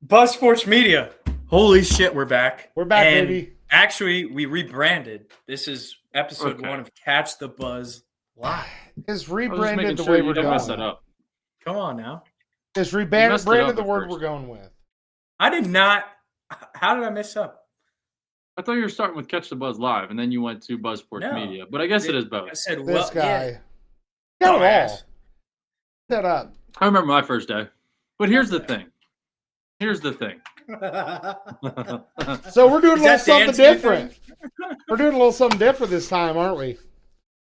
Buzz Sports Media. Holy shit, we're back. We're back, and baby. Actually, we rebranded. This is episode Okay. 1 of Catch the Buzz Live. It's I was just rebranded making the sure way you we're didn't going. mess that up. Come on now. It's messed it rebranded up the at word first. we're going with. I did not. How did I mess up? I thought you were starting with Catch the Buzz Live, and then you went to Buzz Sports No. Media. But I guess it is both. I said, This well, guy. yeah. Got it all. Dumbass. Set up. I remember my first day. But here's the thing. So we're doing a Is little that something Dan's different. We're doing a little something different this time, aren't we,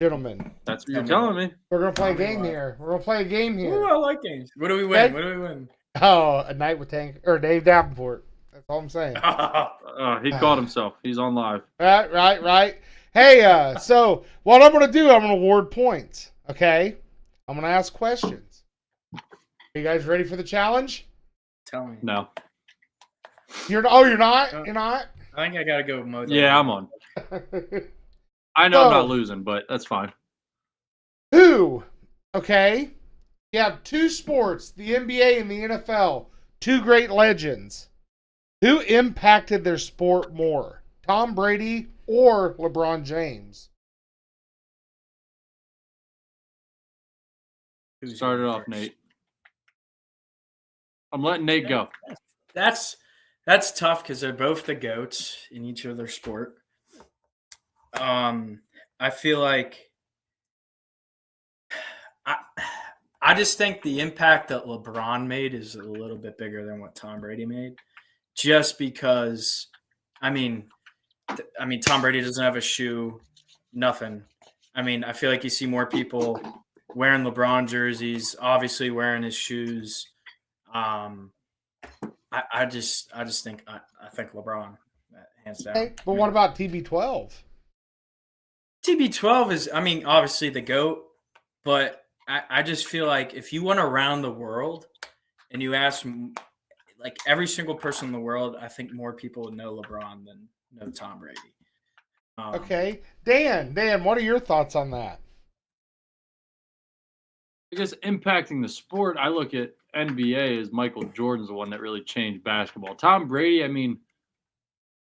gentlemen? That's what you're telling me. We're gonna play a Tell me game what. here. We're gonna play a game Ooh, here. I like games. What do we win? Okay. What do we win? Oh, a night with Tank or Dave Davenport. That's all I'm saying. He caught himself. He's on live. Right. Hey, so what I'm gonna do, I'm gonna award points. Okay, I'm gonna ask questions. Are you guys ready for the challenge? Tell me. No. You're not. You're not. I think I gotta go mow the Yeah, lawn. I'm on. I know I'm So- not losing, but that's fine. Who? Okay. You have two sports, the NBA and the NFL, two great legends. Who impacted their sport more? Tom Brady or LeBron James? Who's Start it going off, first? Nate. I'm letting Nate go. That's tough because they're both the goats in each of their sport. I feel like I just think the impact that LeBron made is a little bit bigger than what Tom Brady made, just because. I mean, Tom Brady doesn't have a shoe, nothing. I mean, I feel like you see more people wearing LeBron jerseys, obviously wearing his shoes. I just think I think LeBron, hands down. Okay, but what about TB12? TB12 is, obviously the GOAT, but I just feel like if you went around the world and you ask like every single person in the world, I think more people would know LeBron than know Tom Brady. Okay, Dan, what are your thoughts on that? I guess impacting the sport, I look at NBA as Michael Jordan's the one that really changed basketball. Tom Brady,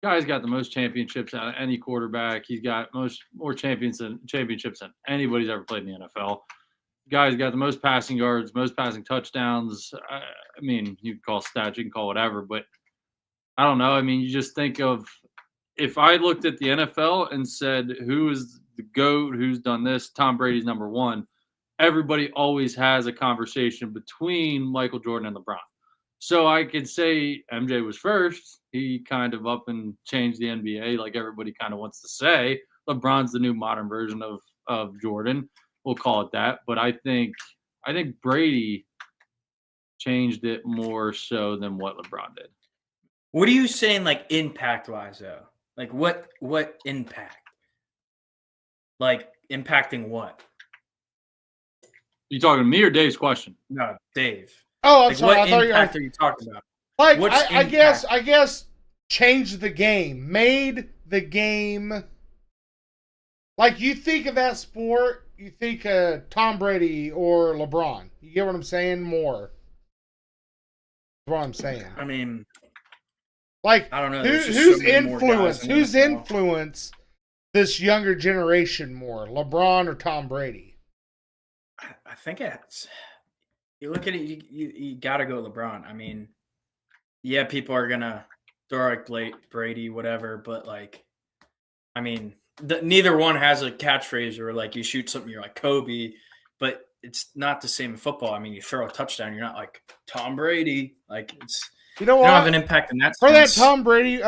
guy's got the most championships out of any quarterback. He's got more championships than anybody's ever played in the NFL. Guy's got the most passing yards, most passing touchdowns. You can call stats, you can call whatever, but I don't know. You just think of if I looked at the NFL and said, who is the GOAT, who's done this, Tom Brady's number one. Everybody always has a conversation between Michael Jordan and LeBron. So I could say MJ was first. He kind of up and changed the NBA like everybody kind of wants to say. LeBron's the new modern version of Jordan. We'll call it that. But I think Brady changed it more so than what LeBron did. What are you saying, like impact-wise, though? Like what impact? Like impacting what? You talking to me or Dave's question? No, Dave. Oh, I'm Like sorry. what I thought impact are you talking about? like what's I guess impact? changed the game, made the game. Like you think of that sport, you think of Tom Brady or LeBron. You get what I'm saying? More. That's what I'm saying. Like I don't know. who's There's just so many more guys influence? in the Who's NFL. influence this younger generation more, LeBron or Tom Brady? I think it's. You look at it. You got to go LeBron. Yeah, people are gonna throw like Brady, whatever, but like, neither one has a catchphrase or like you shoot something, you're like Kobe, but it's not the same in football. You throw a touchdown, you're not like Tom Brady. Like it's. You know They what? don't have an impact in that For that sense. Tom Brady, for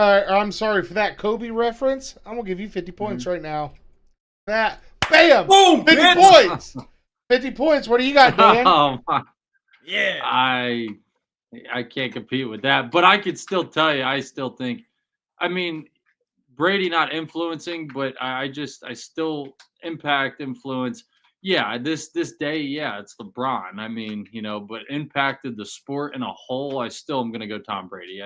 that Kobe reference, I'm gonna give you 50 points right now. That, bam, Boom, 50 bitch! points. 50 points. What do you got, Dan? Oh, my. Yeah. I can't compete with that, but I could still tell you, I still think, Brady not influencing, but I still influence. Yeah, this day, yeah, it's LeBron. But impacted the sport in a whole, I still am going to go Tom Brady.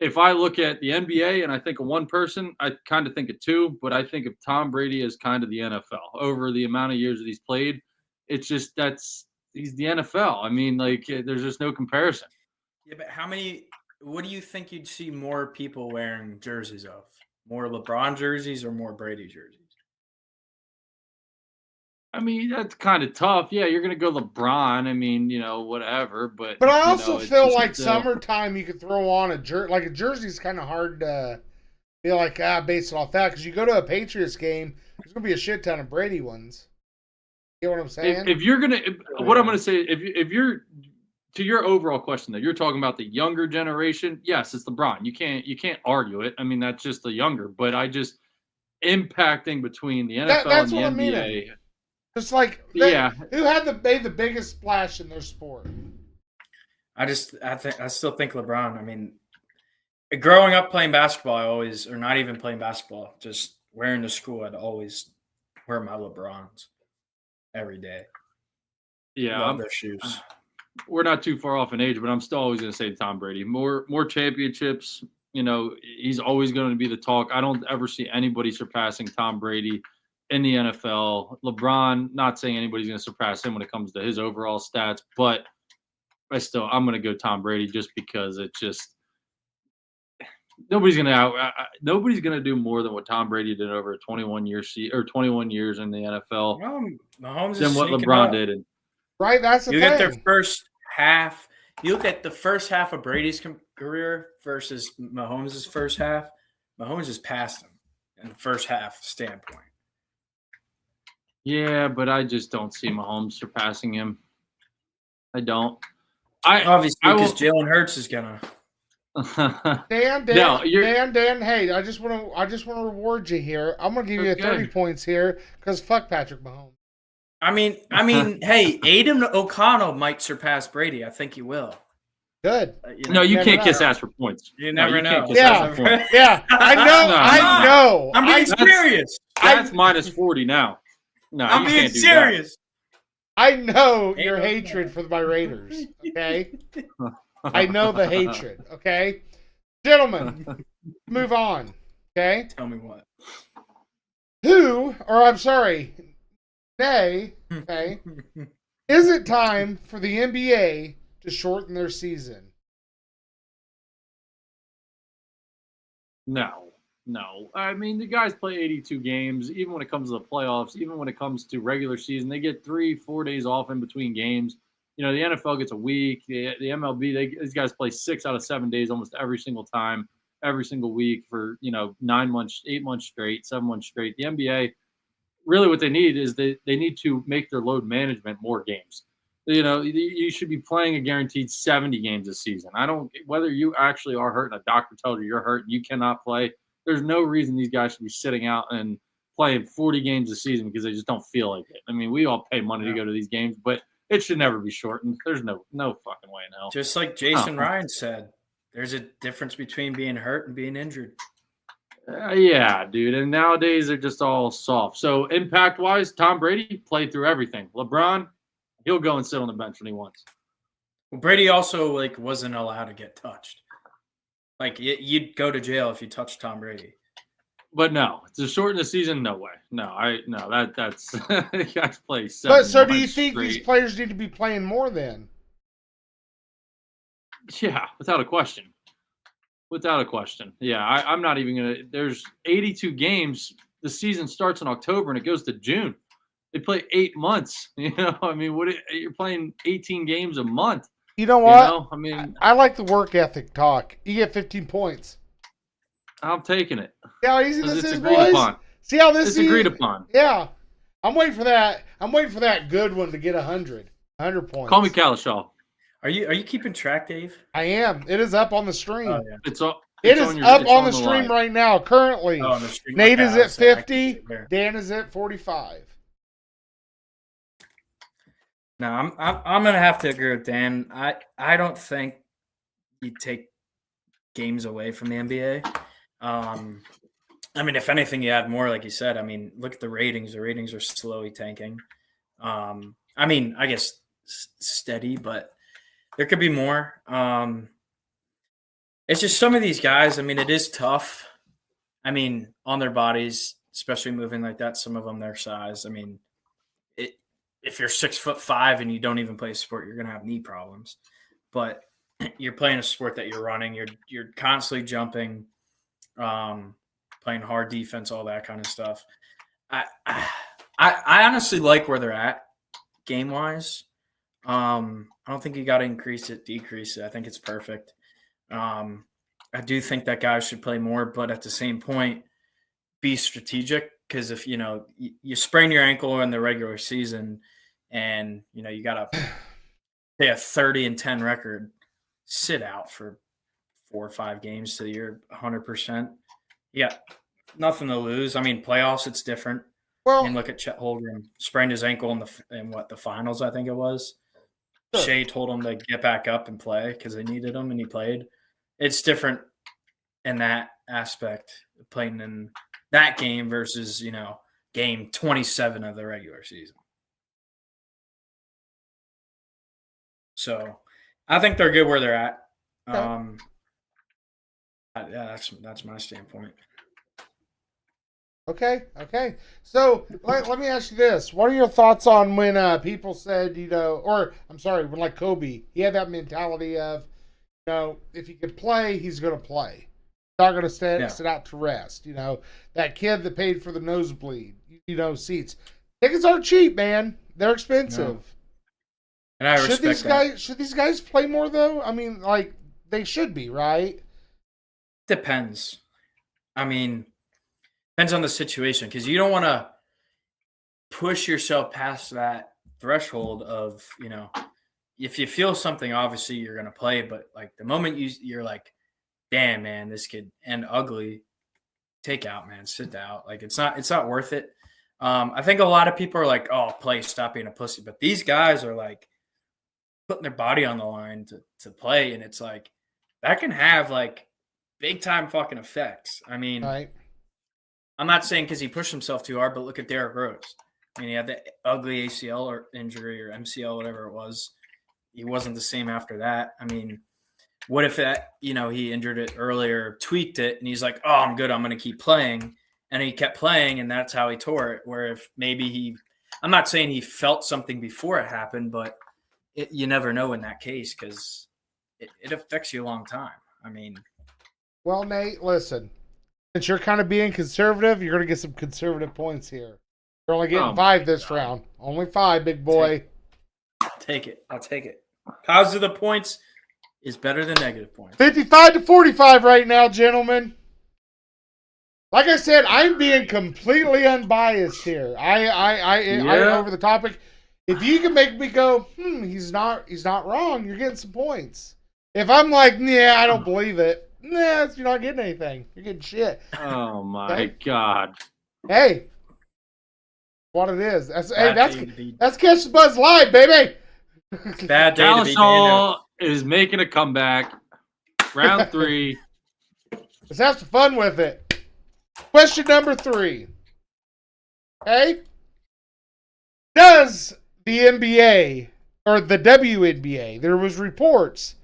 If I look at the NBA and I think of one person, I kind of think of two, but I think of Tom Brady as kind of the NFL over the amount of years that he's played. It's just he's the NFL. There's just no comparison. Yeah, but how many? What do you think you'd see more people wearing jerseys of? More LeBron jerseys or more Brady jerseys? I mean, that's kind of tough. Yeah, you're gonna go LeBron. I mean, whatever. But But I you also know, it's feel just like still, summertime you could throw on a jersey. Like a jersey's kind of hard to be like based it off that because you go to a Patriots game, there's gonna be a shit ton of Brady ones. You know what I'm saying? if you're gonna, what I'm Yeah. gonna say, if you're to your overall question that you're talking about the younger generation, yes, it's LeBron. You can't argue it. I mean, that's just the younger. But I just impacting between the NFL That's and the what I'm meaning. NBA. Just like Yeah, who made the biggest splash in their sport? I still think LeBron. I mean, growing up playing basketball, or not even playing basketball, just wearing to school, I'd always wear my LeBrons every day. yeah. Love their shoes. We're not too far off in age, but I'm still always going to say Tom Brady. More championships. He's always going to be the talk. I don't ever see anybody surpassing Tom Brady in the NFL. LeBron, not saying anybody's going to surpass him when it comes to his overall stats, but I'm going to go Tom Brady just because it's just nobody's going to do more than what Tom Brady did over a 21 years in the NFL Mahomes than is what sneaking LeBron up. did. And Right, that's the You thing. get their first half. You look at the first half of Brady's career versus Mahomes' first half. Mahomes just passed him in the first half standpoint. yeah, but I just don't see Mahomes surpassing him. I don't. I Obviously, I because will. Jalen Hurts is gonna. Dan, No, you're- Dan. Hey, I just want to reward you here. I'm gonna give you Okay. 30 points here because fuck Patrick Mahomes. I mean, hey, Aiden O'Connell might surpass Brady. I think he will. Good. No, you never can't know. kiss ass for points. You No, never you can't know. kiss ass Yeah, for points. yeah. I know. No, I know. I'm being That's- serious. That's minus 40 now. No, I'm you being can't do serious. I know Ain't your no- hatred for my Raiders. Okay. I know the hatred. Okay, gentlemen, move on. Okay. Tell me what. Okay. Is it time for the NBA to shorten their season? No. I mean, the guys play 82 games. Even when it comes to the playoffs, even when it comes to regular season, they get 3-4 days off in between games. The NFL gets a week. The MLB, these guys play 6 out of 7 days almost every single time, every single week for 9 months, 8 months straight, 7 months straight. The NBA, really what they need is they need to make their load management more games. You should be playing a guaranteed 70 games this season. I don't, whether you actually are hurt and a doctor tells you you're hurt and you cannot play, there's no reason these guys should be sitting out and playing 40 games a season because they just don't feel like it. I mean, we all pay money to go to these games, but it should never be shortened. There's no fucking way in hell. Just like Jason Ryan said, there's a difference between being hurt and being injured. Yeah, dude. And nowadays they're just all soft. So impact-wise, Tom Brady played through everything. LeBron, he'll go and sit on the bench when he wants. Well, Brady also wasn't allowed to get touched. You'd go to jail if you touched Tom Brady. But no, to shorten the season, no way. That's you guys play 7 But so do you months think straight. these players need to be playing more then? Yeah, without a question. Yeah, I'm not even gonna. There's 82 games. The season starts in October and it goes to June. They play 8 months. I mean, you're playing 18 games a month. You know what? I mean, I like the work ethic talk. You get 15 points. I'm taking it. See how easy Because this it's is, agreed boys? upon. See how this It's is? agreed upon. Yeah. I'm waiting for that. I'm waiting for that good one to get 100 points. Call me Kalishaw. Are you keeping track, Dave? I am. It is up on the stream. Oh, yeah. It's all. It it's is on your- up it's on the line. stream right now, currently. Oh, on the stream. Nate Okay, is I at was saying, I 50. can't sit there. Dan is at 45. No, I'm gonna have to agree with Dan. I don't think you take games away from the NBA. I mean, if anything, you add more, like you said. I mean, look at the ratings. The ratings are slowly tanking. I mean, I guess steady, but there could be more. It's just some of these guys. I mean, it is tough. I mean, on their bodies, especially moving like that. Some of them their size. I mean, if you're 6'5" and you don't even play a sport, you're gonna have knee problems. But you're playing a sport that you're running. You're constantly jumping, playing hard defense, all that kind of stuff. I honestly like where they're at game wise. I don't think you got to increase it, decrease it. I think it's perfect. I do think that guys should play more, but at the same point, be strategic because if you sprain your ankle in the regular season, and you got to say a 30-10 record, sit out for 4 or 5 games till you're 100%. You got nothing to lose. I mean, playoffs, it's different. Well, And look at Chet Holmgren, sprained his ankle in the finals, I think it was. Sure. Shea told him to get back up and play because they needed him, and he played. It's different in that aspect, playing in that game versus, game 27 of the regular season. So I think they're good where they're at. Okay. Yeah, that's my standpoint. Okay. So let me ask you this: what are your thoughts on when people said, or I'm sorry, when like Kobe, he had that mentality of, if he could play, he's going to play. Not going to sit out to rest. That kid that paid for the nosebleed, seats. Tickets aren't cheap, man. They're expensive. No. And I respect that. Should these guys play more though? I mean, like they should be, right? Depends. I mean, depends on the situation because you don't want to push yourself past that threshold of, if you feel something, obviously you're going to play. But like the moment you're like, damn, man, this kid and ugly, take out, man, sit out. Like it's not worth it. I think a lot of people are like, oh, play, stop being a pussy. But these guys are like putting their body on the line to play. And it's like, that can have like big time fucking effects. I mean, right. I'm not saying because he pushed himself too hard, but look at Derrick Rose. I mean, he had the ugly ACL or injury or MCL, whatever it was. He wasn't the same after that. I mean, what if that, he injured it earlier, tweaked it, and he's like, oh, I'm good, I'm going to keep playing. And he kept playing, and that's how he tore it. Where if maybe I'm not saying he felt something before it happened, but you never know in that case because it affects you a long time. I mean. Well, Nate, listen. Since you're kind of being conservative, you're going to get some conservative points here. You're only getting 5 this round. Only 5, big boy. I'll take it. Positive points is better than negative points. 55-45 right now, gentlemen. Like I said, I'm being completely unbiased here. I over the topic. If you can make me go, he's not wrong, you're getting some points. If I'm like, yeah, I don't believe it, you're not getting anything. You're getting shit. Oh my God. Hey, what it is. That's Catch the Buzz Live, baby. Bad day to be Galasol is making a comeback. Round 3. Let's have some fun with it. Question number 3. Okay? Does the NBA or the WNBA, there was reports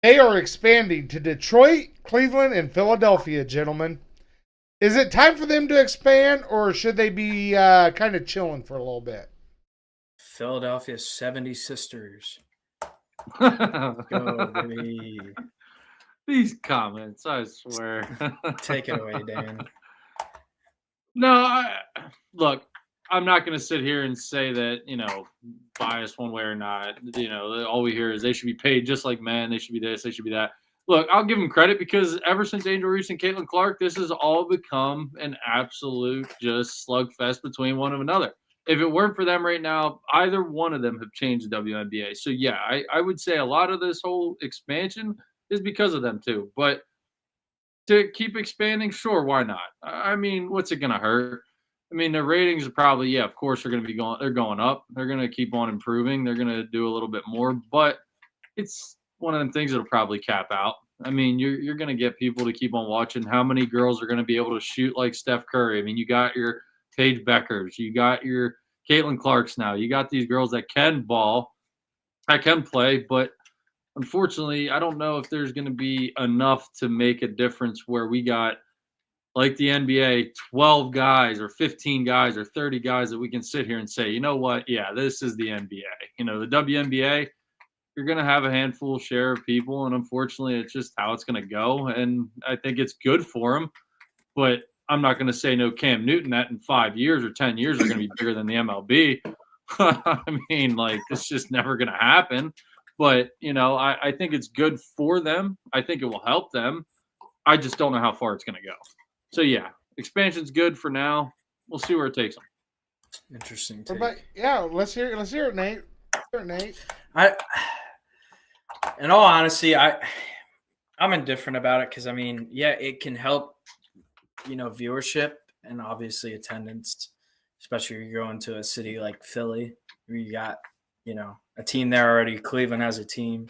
they are expanding to Detroit, Cleveland, and Philadelphia, gentlemen. Is it time for them to expand, or should they be kind of chilling for a little bit? Philadelphia 70 Sisters. Go, baby. These comments, I swear. Take it away, Dan. No, look, I'm not going to sit here and say that, biased one way or not. All we hear is they should be paid just like men. They should be this, they should be that. Look, I'll give them credit because ever since Angel Reese and Caitlin Clark, this has all become an absolute just slugfest between one another. If it weren't for them right now, either one of them have changed the WNBA. So, yeah, I would say a lot of this whole expansion is because of them too. But to keep expanding, sure, why not? I mean, what's it going to hurt? I mean, their ratings are probably, of course, they're going up. They're going to keep on improving. They're going to do a little bit more. But it's one of them things that'll probably cap out. I mean, you're going to get people to keep on watching. How many girls are going to be able to shoot like Steph Curry? I mean, you got your Paige Beckers. You got your Caitlin Clarks now. You got these girls that can ball, that can play, but unfortunately, I don't know if there's going to be enough to make a difference where we got, like the NBA, 12 guys or 15 guys or 30 guys that we can sit here and say, you know what? Yeah, this is the NBA. The WNBA, you're going to have a handful share of people, and unfortunately, it's just how it's going to go. And I think it's good for him, but I'm not going to say no Cam Newton that in 5 years or 10 years are going to be bigger than the MLB. I mean, like, it's just never going to happen. But, I think it's good for them. I think it will help them. I just don't know how far it's going to go. So, yeah, expansion's good for now. We'll see where it takes them. Interesting take. But yeah, let's hear it, Nate. Let's hear it, Nate. In all honesty, I'm indifferent about it because, I mean, yeah, it can help, viewership and obviously attendance, especially if you're going to a city like Philly where you got, a team there already. Cleveland has a team.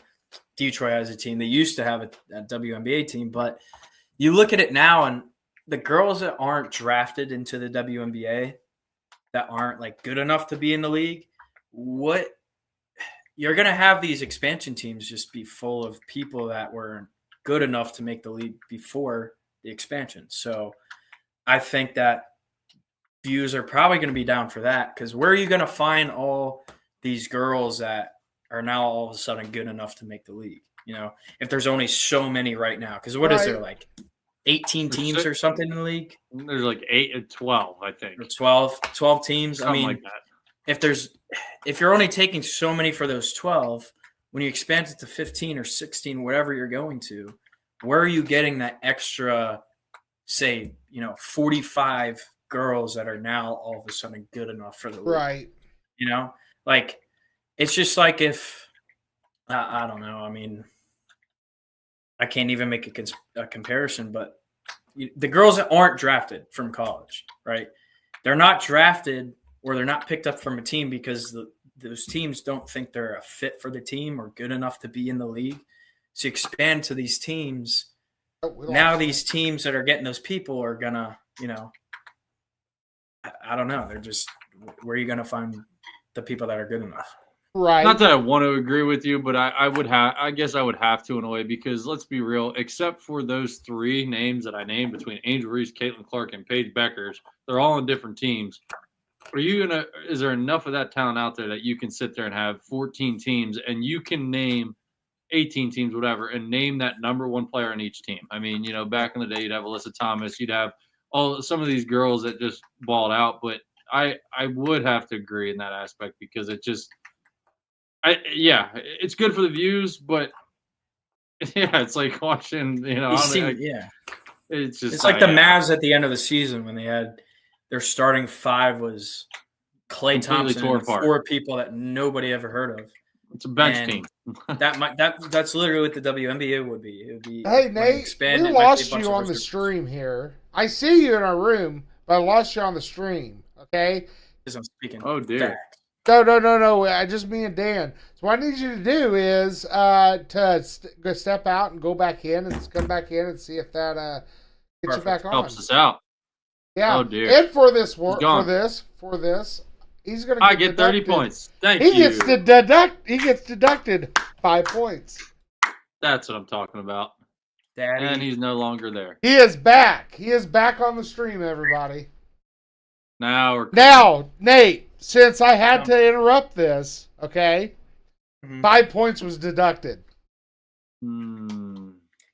Detroit has a team. They used to have a WNBA team, but you look at it now and the girls that aren't drafted into the WNBA that aren't like good enough to be in the league, what you're going to have these expansion teams just be full of people that were good enough to make the league before the expansion. So I think that views are probably going to be down for that because where are you going to find all these girls that are now all of a sudden good enough to make the league? If there's only so many right now, because what is there, like 18 teams or something in the league? There's like 8 and 12, I think. Or 12 teams. Something I mean, like that. if you're only taking so many for those 12, when you expand it to 15 or 16, whatever you're going to, where are you getting that extra, say, 45 girls that are now all of a sudden good enough for the league? Right. Like, it's just like if, I don't know. I mean, I can't even make a comparison, but the girls that aren't drafted from college, right? They're not drafted or they're not picked up from a team because those teams don't think they're a fit for the team or good enough to be in the league. So you expand to these teams. Now these teams that are getting those people are going to, I don't know. They're just, where are you going to find the people that are good enough? Right. Not that I want to agree with you, but I guess I would have to in a way because let's be real, except for those 3 names that I named between Angel Reese, Caitlin Clark, and Paige Beckers, they're all on different teams. Is there enough of that talent out there that you can sit there and have 14 teams and you can name 18 teams, whatever, and name that number 1 player on each team? I mean, back in the day, you'd have Alyssa Thomas, you'd have some of these girls that just balled out, but I would have to agree in that aspect because it just, it's good for the views, but it's like watching, it's just, it's like the Mavs at the end of the season when they had their starting 5 was Klay Thompson and 4 people that nobody ever heard of. It's a bench team. That's literally what the WNBA would be. It would be. Hey Nate, we lost you on the stream here. I see you in our room, but I lost you on the stream. Okay. Because I'm speaking. Oh dear. No. I just me and Dan. So what I need you to do is go step out and go back in and come back in and see if that gets you back on. Helps us out. Yeah. Oh dear. And for this he's gonna. I get 30 points. Thank you. He gets deducted 5 points. That's what I'm talking about. Daddy. And he's no longer there. He is back. He is back on the stream, everybody. Now, Nate, since I had to interrupt this, okay, 5 points was deducted.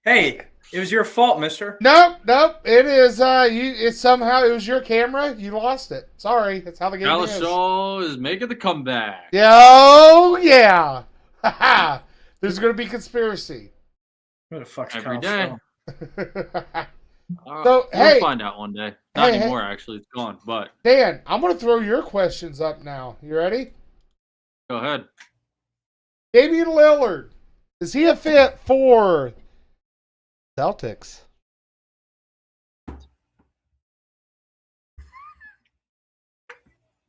Hey, it was your fault, mister. Nope. It is. It was your camera. You lost it. Sorry, that's how the game is. Shaw is making the comeback. Oh yeah. There's gonna be conspiracy. What the fuck's every day? We'll find out one day. Not anymore, actually. It's gone. But Dan, I'm gonna throw your questions up now. You ready? Go ahead. Damian Lillard, is he a fit for Celtics?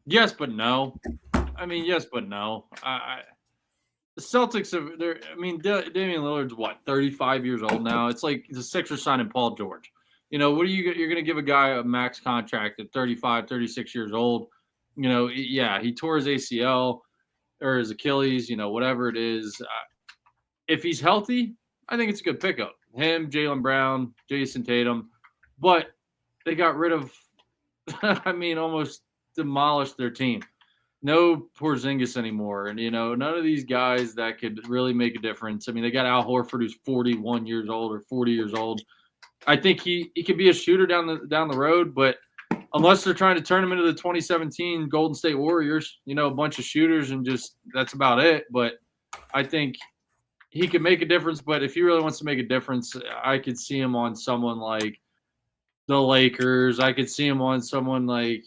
Yes, but no. I mean, yes, but no. The Celtics have. Damian Lillard's what, 35 years old now. It's like the Sixers signing Paul George. What are you're going to give a guy a max contract at 35, 36 years old? He tore his ACL or his Achilles. Whatever it is. If he's healthy, I think it's a good pickup. Him, Jaylen Brown, Jason Tatum, but they got rid of. Almost demolished their team. no Porzingis anymore, and none of these guys that could really make a difference. I mean, they got Al Horford, who's 41 years old or 40 years old. I think he could be a shooter down the road, but unless they're trying to turn him into the 2017 Golden State Warriors, a bunch of shooters and just that's about it. But I think he could make a difference. But if he really wants to make a difference, I could see him on someone like the Lakers. I could see him on someone like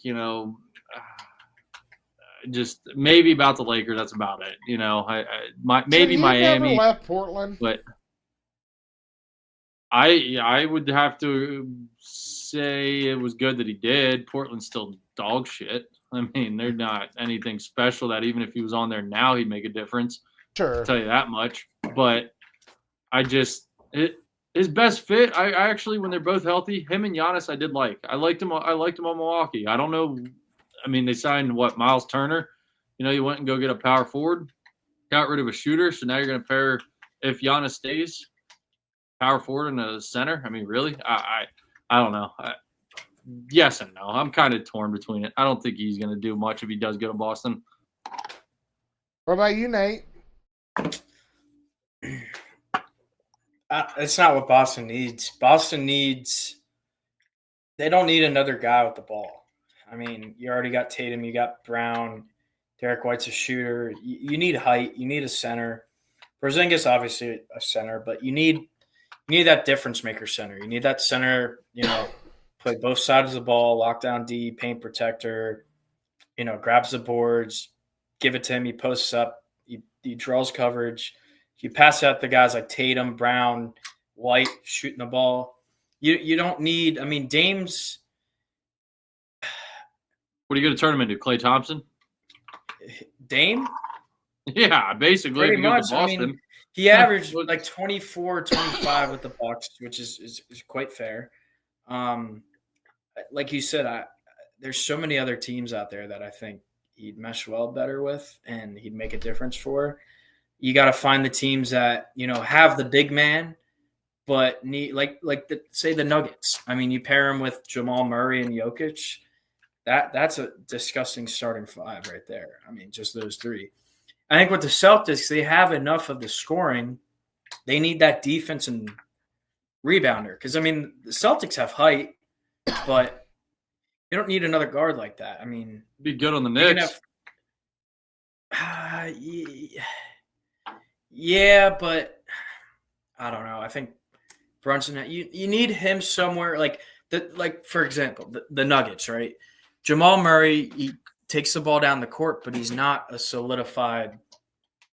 just maybe about the Lakers. That's about it. Maybe Miami. Never left Portland, but I would have to say it was good that he did. Portland's still dog shit. I mean, they're not anything special that even if he was on there now, he'd make a difference. Sure. I'll tell you that much. But his best fit, I actually, when they're both healthy, him and Giannis, I did like. I liked him on Milwaukee. I don't know. I mean, they signed Miles Turner. You went and go get a power forward, got rid of a shooter. So now you're going to pair, if Giannis stays, power forward and a center. I mean, really? I don't know. Yes and no. I'm kind of torn between it. I don't think he's going to do much if he does go to Boston. What about you, Nate? It's not what Boston needs. They don't need another guy with the ball. I mean, you already got Tatum, you got Brown, Derek White's a shooter. You need height. You need a center. Porzingis, obviously a center, but you need that difference maker center. You need that center, play both sides of the ball, lock down D, paint protector, grabs the boards, give it to him. He posts up, he draws coverage. You pass out the guys like Tatum, Brown, White shooting the ball. You don't need – I mean, Dame's – What are you going to turn him into, Klay Thompson? Dame? Yeah, basically. Pretty much. I mean, he averaged like 24, 25 with the Bucks, which is quite fair. Like you said, there's so many other teams out there that I think he'd mesh well better with and he'd make a difference for. You got to find the teams that, have the big man, but need say the Nuggets. I mean, you pair him with Jamal Murray and Jokic. That's a disgusting starting five right there. I mean, just those three. I think with the Celtics, they have enough of the scoring. They need that defense and rebounder. Because, I mean, the Celtics have height, but you don't need another guard like that. I mean, be good on the Knicks. Yeah, but I don't know. I think Brunson, you need him somewhere for example, the Nuggets, right? Jamal Murray, he takes the ball down the court, but he's not a solidified,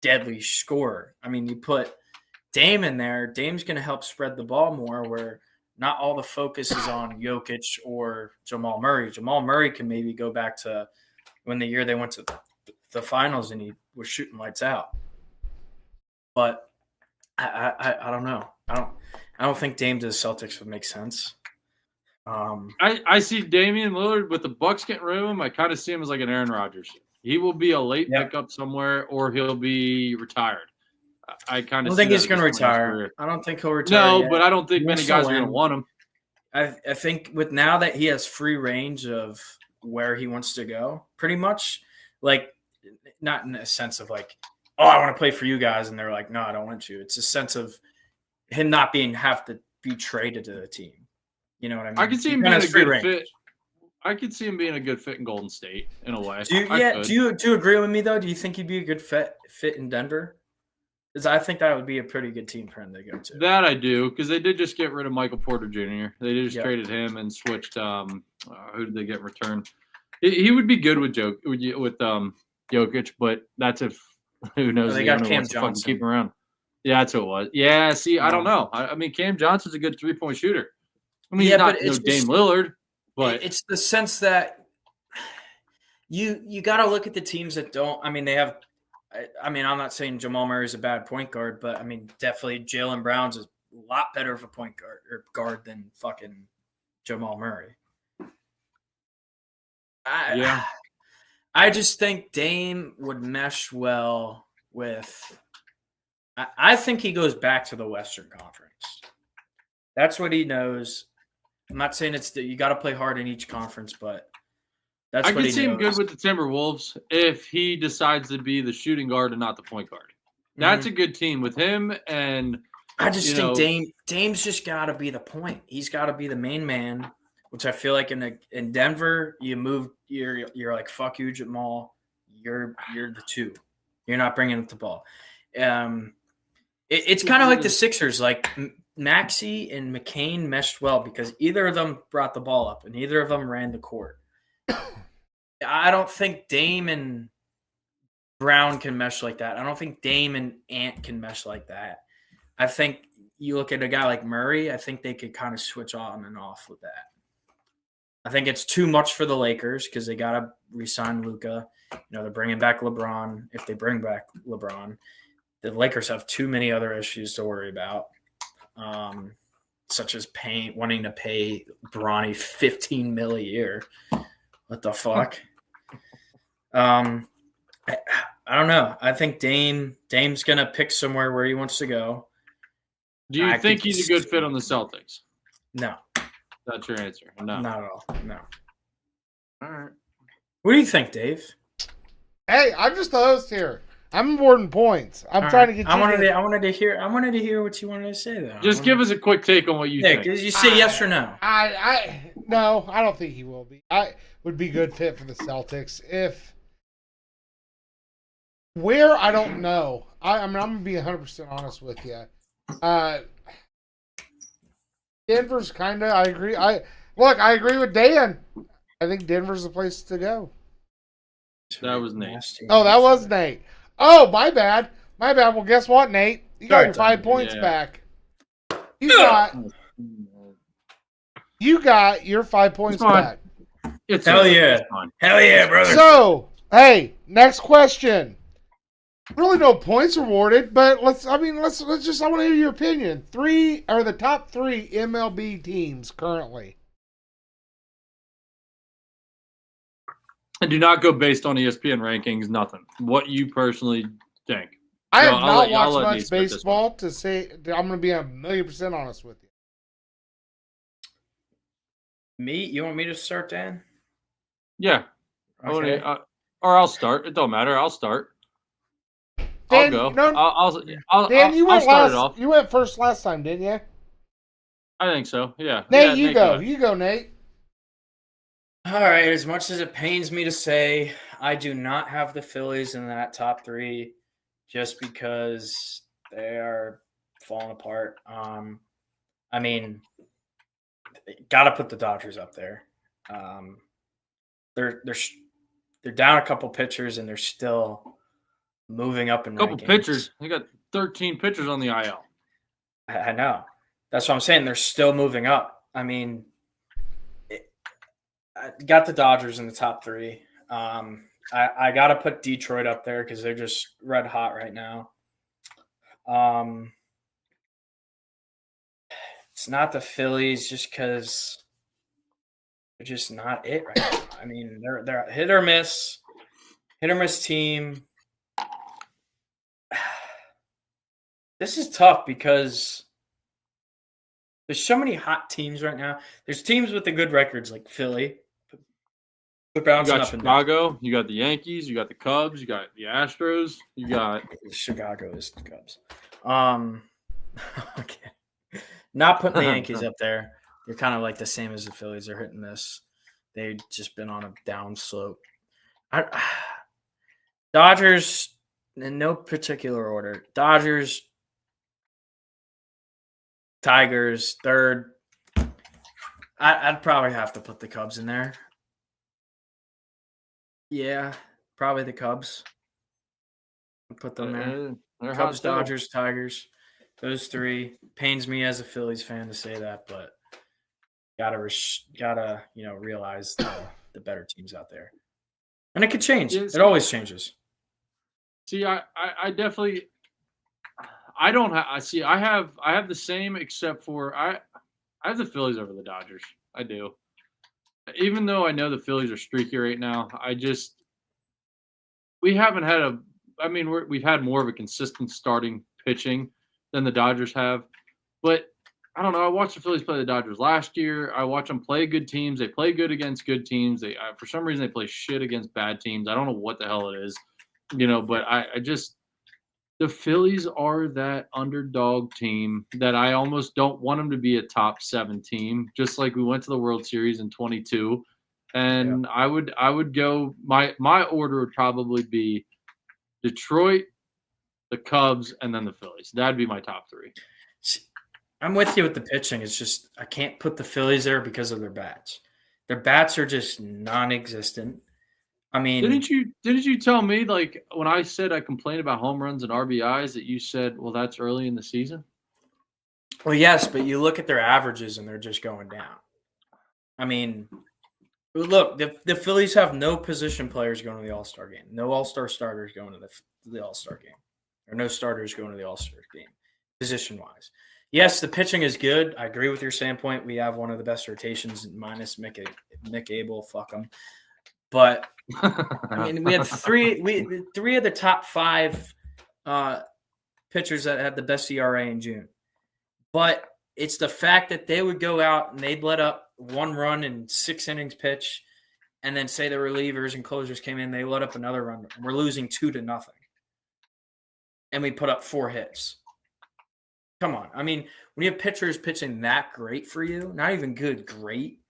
deadly scorer. I mean, you put Dame in there, Dame's going to help spread the ball more where not all the focus is on Jokic or Jamal Murray. Jamal Murray can maybe go back to when the year they went to the finals and he was shooting lights out. But I don't know. I don't think Dame to the Celtics would make sense. I see Damian Lillard with the Bucks getting rid of him. I kind of see him as like an Aaron Rodgers. He will be a late pickup somewhere, or he'll be retired. I kind of don't think he's going to retire. I don't think he'll retire. No, yet. But I don't think many guys are going to want him. I think with now that he has free range of where he wants to go, pretty much, like not in a sense of like, oh, I want to play for you guys, and they're like, no, I don't want you. It's a sense of him not have to be traded to the team. You know what I mean? I could see him being a good fit. I could see him being a good fit in Golden State in a way. Do you agree with me though? Do you think he'd be a good fit in Denver? Because I think that would be a pretty good team for him to go to. That I do, because they did just get rid of Michael Porter Jr. They just traded him and switched. Who did they get in return? He would be good with Jokic, but that's if who knows. They got Cam Johnson. Keep him around. Yeah, that's who it was. Yeah, see, I don't know. I mean, Cam Johnson's a good 3-point shooter. I mean, he's not Dame Lillard, but it's the sense that you got to look at the teams that don't. I mean, they have. I mean, I'm not saying Jamal Murray is a bad point guard, but I mean, definitely Jaylen Brown's a lot better of a point guard than fucking Jamal Murray. I just think Dame would mesh well with. I think he goes back to the Western Conference. That's what he knows. I'm not saying you got to play hard in each conference, but That's I what could see him knows. good with the Timberwolves if he decides to be the shooting guard and not the point guard. That's Mhm. a good team with him and I just you think know, Dame's just got to be the point. He's got to be the main man, which I feel like in Denver, you're like fuck you, Jamal. You're the two. You're not bringing up the ball. It's kind of like the Sixers. Like Maxey and McCain meshed well because either of them brought the ball up and either of them ran the court. I don't think Dame and Brown can mesh like that. I don't think Dame and Ant can mesh like that. I think you look at a guy like Murray, I think they could kind of switch on and off with that. I think it's too much for the Lakers because they got to re-sign Luka. They're bringing back LeBron. If they bring back LeBron, the Lakers have too many other issues to worry about, such as wanting to pay Bronny $15 million a year. What the fuck? I don't know. I think Dame's gonna pick somewhere where he wants to go. do you think he's a good fit on the Celtics? No, That's your answer. No. not at all. No. All right. What do you think, Dave? Hey, I'm just the host here. I'm awarding points. I'm All trying right. to get I you. wanted to hear what you wanted to say though. Just give us a quick take on what you think. Did you say yes or no? No, I don't think he will be. I would be a good fit for the Celtics where I don't know. I'm gonna be 100% honest with you. Denver's kind of. I agree. I agree with Dan. I think Denver's the place to go. That was Nate. Oh, that was Nate. Oh, my bad. My bad. Well, guess what, Nate? You got Sorry, your 5 Tom. points Yeah. back. You got your 5 points fine. back. It's Hell fine. yeah. It's fine. Hell yeah, brother. So, hey, next question. Really no points awarded, but let's I want to hear your opinion. The top 3 MLB teams currently. And do not go based on ESPN rankings, nothing. What you personally think. I So have I'll not let watched Nate much spit this baseball to say I'm going to be 1,000,000% honest with you. Me? You want me to start, Dan? Yeah. Okay. Or I'll start. It don't matter. I'll start. Dan, I'll go. no, I'll Dan, you I'll went start it last. off. You went first last time, didn't you? I think so. Yeah. Nate, Yeah, you Nate, go. ahead. You go, Nate. All right. As much as it pains me to say, I do not have the Phillies in that top 3 just because they are falling apart. I mean, got to put the Dodgers up there. They're down a couple pitchers and they're still moving up in Couple rankings. pitchers. They got 13 pitchers on the IL. I know. That's what I'm saying. They're still moving up. I mean, I got the Dodgers in the top 3. I got to put Detroit up there because they're just red hot right now. It's not the Phillies just because they're just not it right now. I mean, they're a hit or miss team. This is tough because there's so many hot teams right now. There's teams with the good records like Philly. They're You bouncing got up and down. Chicago. You got the Yankees. You got the Cubs. You got the Astros. You got Chicago is the Cubs. Okay. Not putting the Yankees up there. They're kind of like the same as the Phillies. They're hitting this. They've just been on a down slope. Dodgers, in no particular order. Dodgers, Tigers, third. I'd probably have to put the Cubs in there. Yeah, probably the Cubs. I'll put them there. they're Cubs, hot too. Dodgers, Tigers. Those 3. Pains me as a Phillies fan to say that, but gotta realize the better teams out there. And it could change. Yes. It always changes. See, I definitely I don't have I have the same except for I have the Phillies over the Dodgers. I do. Even though I know the Phillies are streaky right now, we haven't had we've had more of a consistent starting pitching than the Dodgers have. But I don't know. I watched the Phillies play the Dodgers last year. I watch them play good teams. They play good against good teams. They for some reason they play shit against bad teams. I don't know what the hell it is, but I just the Phillies are that underdog team that I almost don't want them to be a top 7 team. Just like we went to the World Series in 22, and I would go my order would probably be Detroit, the Cubs, and then the Phillies. That'd be my top 3. I'm with you with the pitching. It's just I can't put the Phillies there because of their bats. Their bats are just non-existent. I mean, didn't you tell me, like, when I said I complained about home runs and RBIs, that you said, well, that's early in the season? Well, yes, but you look at their averages and they're just going down. I mean, look, the Phillies have no position players going to the All-Star game. No All-Star starters going to the All-Star game. Or no starters going to the All-Star game, position-wise. Yes, the pitching is good. I agree with your standpoint. We have one of the best rotations, minus Mick Abel. Fuck him. But I mean, we had three of the top 5 pitchers that had the best ERA in June. But it's the fact that they would go out and they'd let up 1 run in 6 innings pitch, and then say the relievers and closers came in, they let up another run. We're losing 2-0, and we put up 4 hits. Come on. I mean, when you have pitchers pitching that great for you, not even good, great,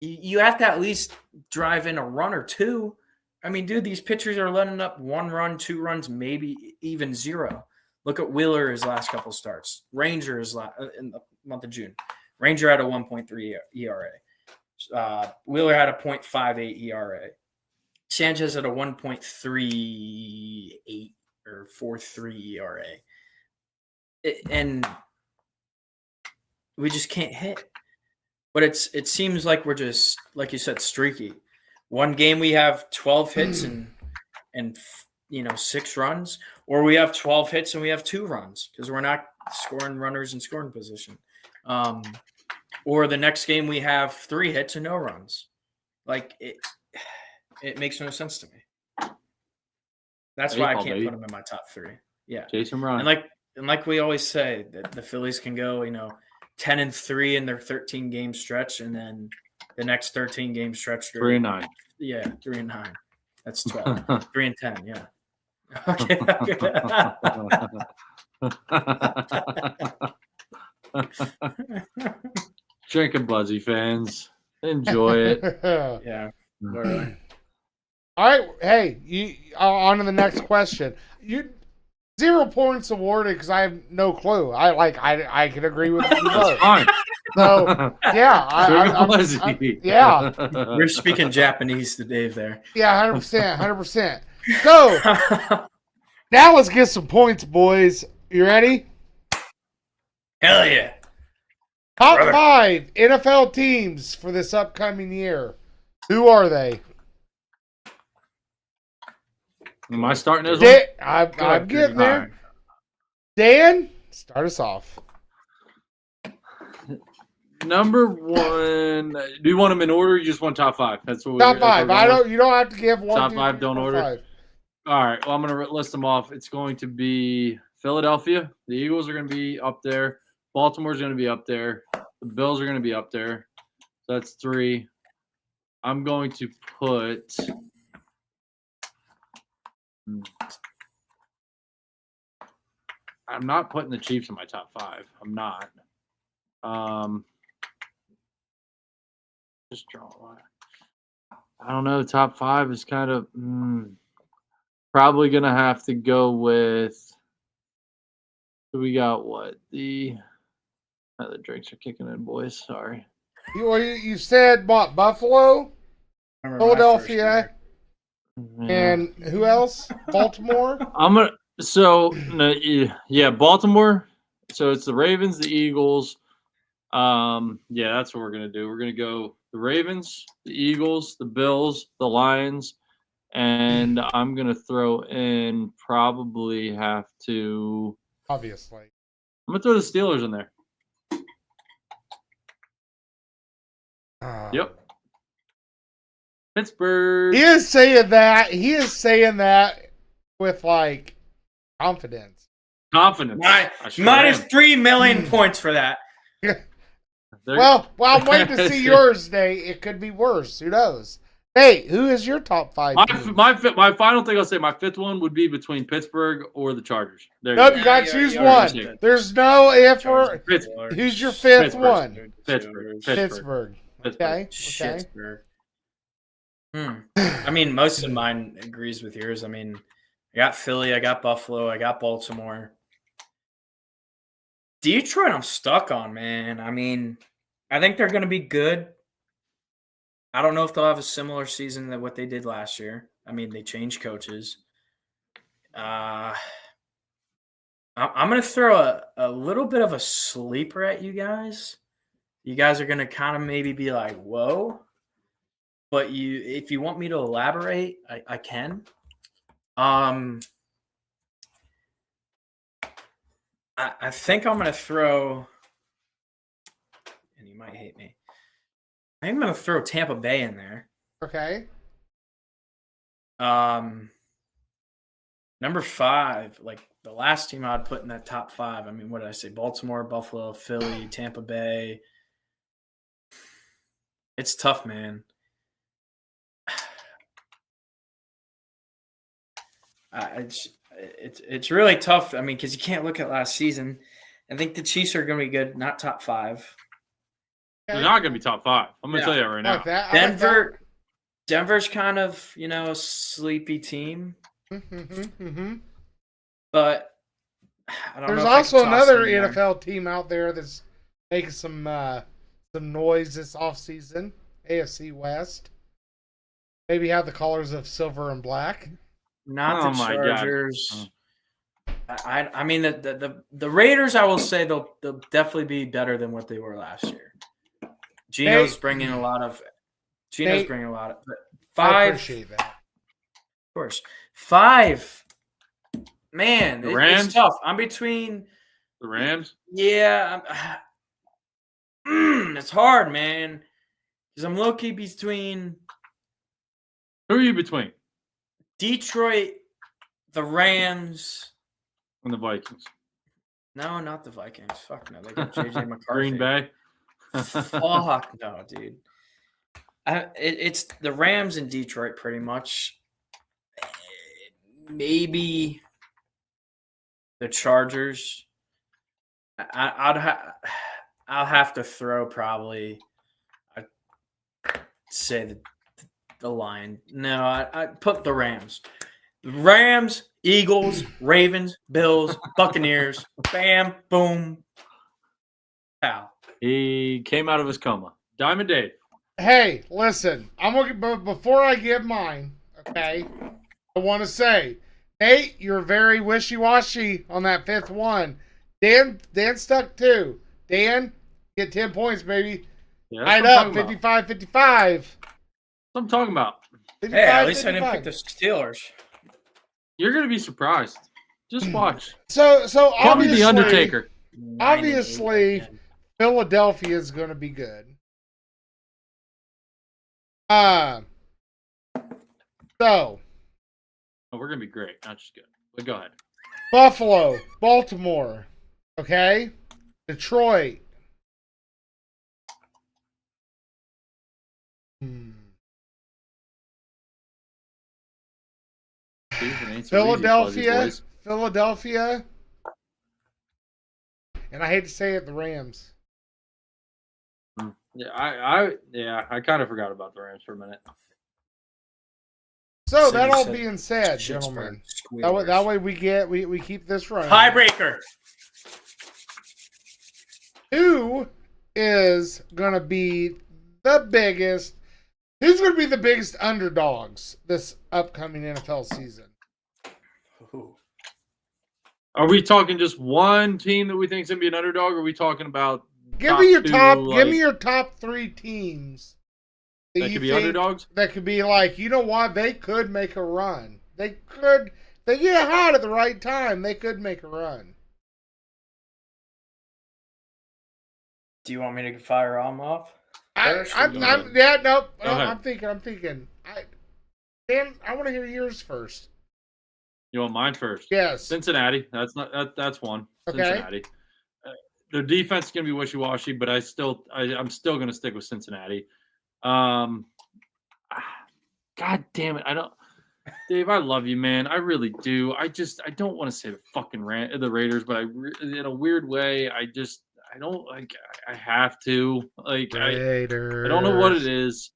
you have to at least drive in a run or 2. I mean, dude, these pitchers are letting up 1 run, 2 runs, maybe even 0. Look at Wheeler his last couple starts. Ranger in the month of June. Ranger had a 1.3 ERA. Wheeler had a 0.58 ERA. Sanchez had a 1.38 or 4.3 ERA. And we just can't hit. But it seems like we're just, like you said, streaky. One game we have 12 hits and 6 runs, or we have 12 hits and we have 2 runs because we're not scoring runners in scoring position. Or the next game we have 3 hits and no runs. Like it makes no sense to me. That's why I can't put them in my top 3. Yeah, Jason Ryan. And like we always say, that the Phillies can go, 10-3 in their 13 game stretch, and then the next 13 game stretch 3-9. Yeah, 3-9. That's 12. 3-10. Yeah. Okay. Drinking Buzzy fans, enjoy it. Yeah. All right. All right. Hey, you on to the next question. 0 points awarded because I have no clue. I can agree with you both. Fine. So yeah, yeah. You're speaking Japanese to Dave there. Yeah, 100%. So now let's get some points, boys. You ready? Hell yeah. Top Brother. 5 NFL teams for this upcoming year. Who are they? Am I starting this one? I'm getting there. Dan, start us off. Number 1. Do you want them in order? Or you just want top 5? That's what. Top 5. You don't have to give one. Top 5. Don't order. 5. All right. Well, I'm going to list them off. It's going to be Philadelphia. The Eagles are going to be up there. Baltimore's going to be up there. The Bills are going to be up there. So that's 3. I'm going to put. I'm not putting the Chiefs in my top 5. I'm not. Just draw a line. I don't know. Top 5 is kind of probably going to have to go with. We got what? The drinks are kicking in, boys. Sorry. You said what? Buffalo, Philadelphia, and who else? Baltimore. Baltimore. So it's the Ravens, the Eagles. That's what we're gonna do. We're gonna go the Ravens, the Eagles, the Bills, the Lions, and I'm gonna throw in probably have to. Obviously, I'm gonna throw the Steelers in there. Yep. Pittsburgh. He is saying that with confidence. Confidence. Minus 3 million points for that. Well, I'm waiting to see yours, Nate. It could be worse. Who knows? Nate, who is your top 5 team? My final thing I'll say, my 5th one would be between Pittsburgh or the Chargers. There Nope, you you go. got to choose you already one. said There's no if or. Pittsburgh. Who's your 5th Pittsburgh. one? Pittsburgh. Pittsburgh. Okay. Pittsburgh. I mean, most of mine agrees with yours. I mean, I got Philly, I got Buffalo, I got Baltimore. Detroit, I'm stuck on, man. I mean, I think they're going to be good. I don't know if they'll have a similar season to what they did last year. I mean, they changed coaches. I'm going to throw a little bit of a sleeper at you guys. You guys are going to kind of maybe be like, whoa. But if you want me to elaborate, I can. I think I'm going to throw, and you might hate me, I think I'm going to throw Tampa Bay in there. Okay. Number 5, like the last team I'd put in that top 5. I mean, what did I say? Baltimore, Buffalo, Philly, Tampa Bay. It's tough, man. It's really tough. I mean, because you can't look at last season. I think the Chiefs are going to be good, not top 5. They're not going to be top 5. I'm going to tell you that right now. Like that. Denver's kind of, a sleepy team. Mm-hmm. But I don't know. There's if I also can toss another them there. NFL team out there that's making some noise this offseason. AFC West. Maybe have the colors of silver and black. Not Oh the my God. Chargers. I mean the Raiders. I will say they'll definitely be better than what they were last year. Gino's bringing a lot of. But I 5. appreciate that. Of course, 5. Man, Rams? it's tough. I'm between. The Rams? Yeah, it's hard, man. Because I'm low-key between Who are you between? Detroit, the Rams. And the Vikings. No, not the Vikings. Fuck no. They got JJ McCarthy. Green Bay? Fuck no, dude. It's the Rams in Detroit pretty much. Maybe the Chargers. I'll have to throw probably. I'd say the Lion. No, I put the Rams. The Rams, Eagles, Ravens, Bills, Buccaneers. Bam, boom, pow. He came out of his coma. Diamond Dave. Hey, listen. But before I give mine, okay, I want to say, Nate, you're very wishy-washy on that 5th one. Dan stuck 2. Dan, get 10 points, baby. Yeah, Tied that's up, what I'm talking 55-55. That's what I'm talking about. Hey, at least I didn't pick the Steelers. You're going to be surprised. Just watch. So Call me obviously, the Undertaker. Obviously, Philadelphia is going to be good. So Oh, we're going to be great. Not just good. But go ahead. Buffalo, Baltimore, okay, Detroit. See, it ain't so easy, Fuzzy boys. Philadelphia, and I hate to say it, the Rams. Yeah, I kind of forgot about the Rams for a minute. So So that you all said being said, Pittsburgh gentlemen, Squealers. that way we keep this running. Tiebreaker. Who is gonna be the biggest? Who's gonna be the biggest underdogs this upcoming NFL season? Ooh. Are we talking just one team that we think is going to be an underdog, or are we talking about Give me your two, top. like, Give me your top 3 teams that you could be think underdogs? that could be like, you know what? They could make a run. They could. They get hot at the right time. They could make a run. Do you want me to fire them off? I'm thinking. Dan, I want to hear yours first. You want mine first? Yes. Cincinnati. That's one. Okay. Cincinnati. Their defense is going to be wishy-washy, but I'm still going to stick with Cincinnati. God damn it. Dave, I love you, man. I really do. I don't want to say the fucking the Raiders, but in a weird way, I don't like. I have to. Like, Raiders. I don't know what it is.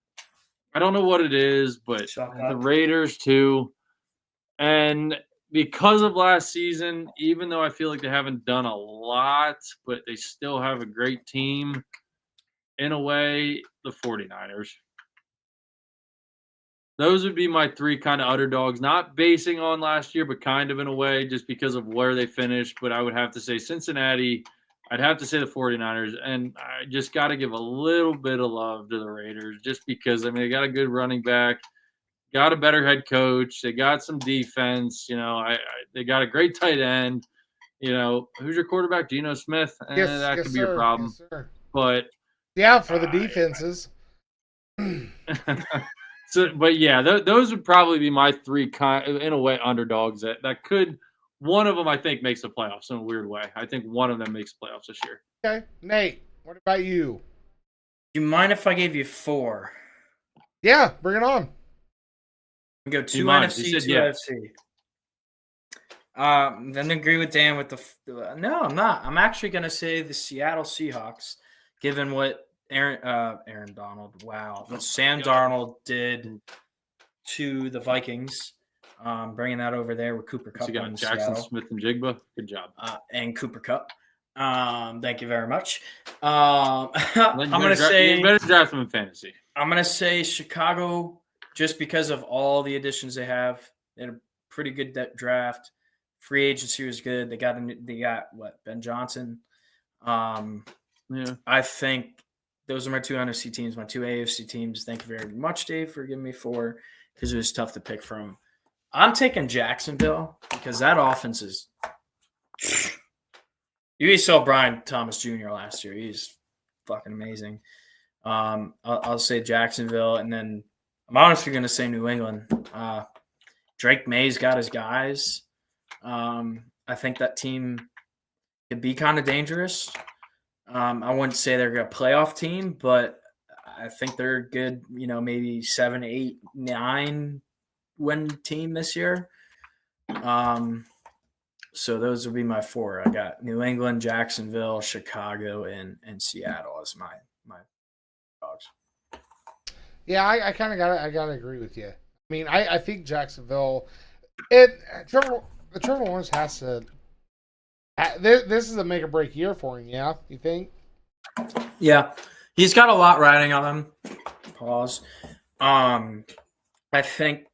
But the Raiders too. And because of last season, even though I feel like they haven't done a lot, but they still have a great team, in a way, the 49ers. Those would be my three kind of underdogs, not basing on last year, but kind of in a way, just because of where they finished. But I would have to say Cincinnati. I'd have to say the 49ers. And I just got to give a little bit of love to the Raiders just because, I mean, they got a good running back, got a better head coach. They got some defense. You know, they got a great tight end. You know, who's your quarterback? Geno Smith? That could be a problem. Yes, but yeah, for the defenses. So, but yeah, those would probably be my three in a way underdogs that could. One of them, I think, makes the playoffs in a weird way. I think one of them makes playoffs this year. Okay, Nate, what about you? Do you mind if I gave you 4? Yeah, bring it on. We go 2 mind? NFC, You said 2 yes. NFC. Then agree with Dan with no, I'm not. I'm actually going to say the Seattle Seahawks, given what Aaron Donald, what Sam Darnold did to the Vikings, bringing that over there with Cooper Kupp. So you got Jackson Smith and Jigba. Good job. And Cooper Kupp. Thank you very much. I'm going to say you better draft them in fantasy. I'm going to say Chicago, just because of all the additions they have. They had a pretty good draft. Free agency was good. They got Ben Johnson. I think those are my 2 NFC teams, my 2 AFC teams. Thank you very much, Dave, for giving me 4 because it was tough to pick from. I'm taking Jacksonville because that offense is – you saw Brian Thomas Jr. last year. He's fucking amazing. I'll say Jacksonville, and then I'm honestly going to say New England. Drake May's got his guys. I think that team could be kind of dangerous. I wouldn't say they're a playoff team, but I think they're a good, maybe 7, 8, 9 win team this year. So those would be my 4. I got New England, Jacksonville, Chicago, and Seattle as my dogs. Yeah, I kind of gotta agree with you. I mean, I think Jacksonville. Trevor Lawrence has to. This is a make or break year for him. Yeah, you think? Yeah, he's got a lot riding on him. Pause. I think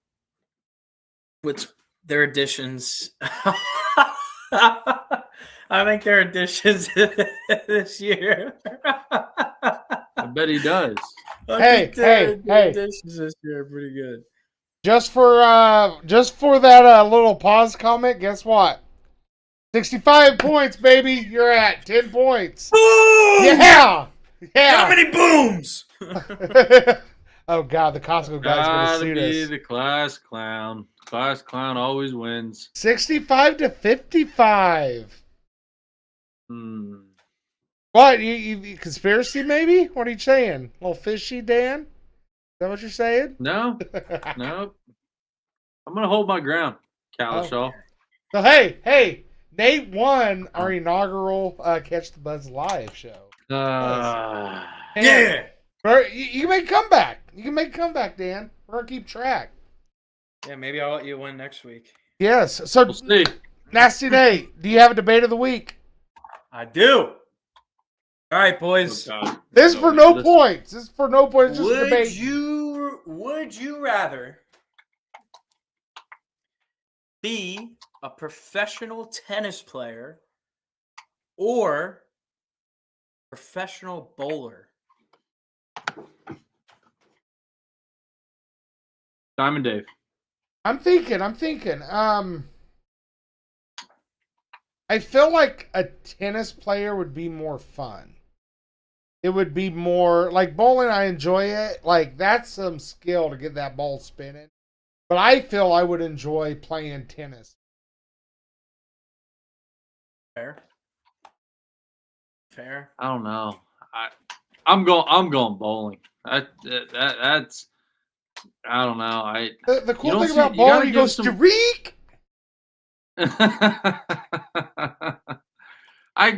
with their additions, this year. I bet he does. Hey! Additions this year are pretty good. Just for that little pause comment, guess what? 65 points, baby. You're at 10 points. Boom! Yeah. How many booms? Oh God, the Costco guy's gonna suit us. The class clown. Class clown always wins. 65 to 55. What? You conspiracy maybe? What are you saying? A little fishy, Dan? Is that what you're saying? No. Nope. I'm gonna hold my ground, Calishaw. So hey, Nate won our inaugural Catch the Buzz live show. Yeah. You can make a comeback. You can make a comeback, Dan. We're gonna keep track. Yeah, maybe I'll let you win next week. Yes. So, We'll see. Nasty Nate, do you have a debate of the week? I do. All right, boys. This is for no points. This is for no points. Just a debate. Would you rather be a professional tennis player or professional bowler? Diamond Dave. I'm thinking. I feel like a tennis player would be more fun. It would be more like bowling. I enjoy it. Like that's some skill to get that ball spinning. But I feel I would enjoy playing tennis. Fair. Fair. I don't know. I'm going bowling. That's I don't know. The cool don't thing see- about you gotta bowling, he give goes, some- Tariq!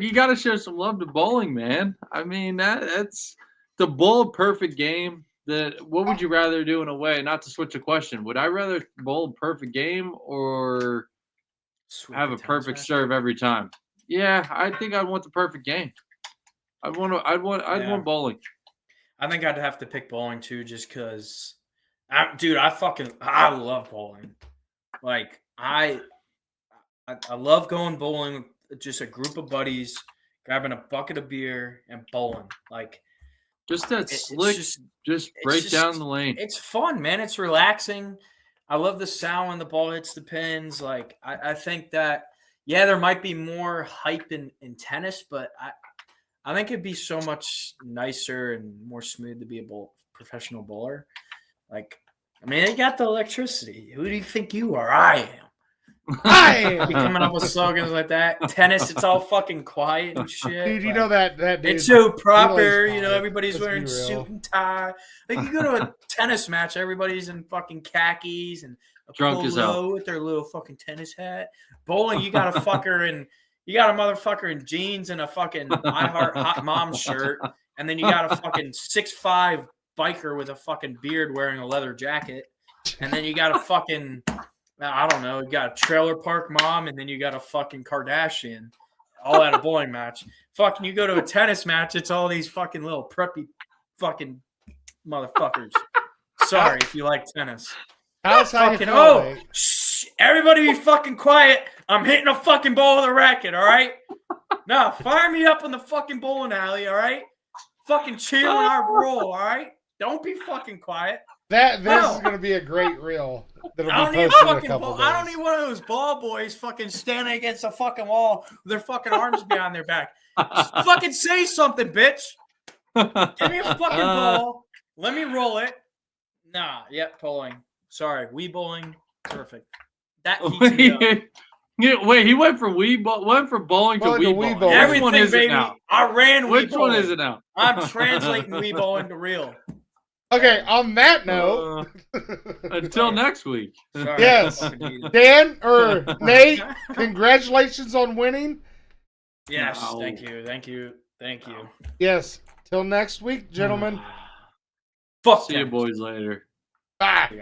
You got to show some love to bowling, man. I mean, that's the bowl a perfect game. What would you rather do in a way? Not to switch a question, would I rather bowl a perfect game or Sweep have a tennis perfect match. serve every time? Yeah, I think I'd want the perfect game. I'd Yeah. want bowling. I think I'd have to pick bowling too, just because, dude, I love bowling. Like I love going bowling with just a group of buddies, grabbing a bucket of beer and bowling. Like Just that it's slick, just just it's break just- down the lane. it's fun, man. It's relaxing. I love the sound when the ball hits the pins. Like I think that there might be more hype in tennis, but I think it'd be so much nicer and more smooth to be a professional bowler. Like, I mean, they got the electricity. Who do you think you are? I am. I Be coming up with slogans like that. Tennis, it's all fucking quiet and shit. Dude, you like, know that dude. it's so proper. Eli's You know, fine. everybody's Let's be wearing real. suit and tie. Like, you go to a tennis match, everybody's in fucking khakis and a Drunk as hell. polo with their little fucking tennis hat. Bowling, you got a fucker in. You got a motherfucker in jeans and a fucking I Heart Hot Mom shirt, and then you got a fucking 6'5" biker with a fucking beard wearing a leather jacket, and then you got a fucking I don't know, you got a trailer park mom, and then you got a fucking Kardashian, all at a bowling match. Fucking, you go to a tennis match, it's all these fucking little preppy fucking motherfuckers. Sorry if you like tennis. How's how you Fucking feel, mate? shh, everybody be fucking quiet. I'm hitting a fucking ball with a racket, all right? No, fire me up in the fucking bowling alley, all right? Fucking cheer when I roll, all right? Don't be fucking quiet. This No. is gonna be a great reel. That'll I don't be need posted in a fucking couple I don't days. need one of those ball boys fucking standing against a fucking wall with their fucking arms behind their back. Just fucking say something, bitch. Give me a fucking ball. Let me roll it. Nah, bowling. Sorry, Wii bowling. Perfect. That heats me up. Wait, he went from bowling to Bowling to Wii Wii bowling. bowling. Which Everything, one is baby. it now? I ran Wii Which bowling. one is it now? I'm translating Wii bowling to real. Okay, on that note, Until next week. Sorry, Yes. I fucking need it. Dan or Nate, congratulations on winning. Yes, No. thank you. Yes. Till next week, gentlemen. Fuck See you tennis. boys later. Bye.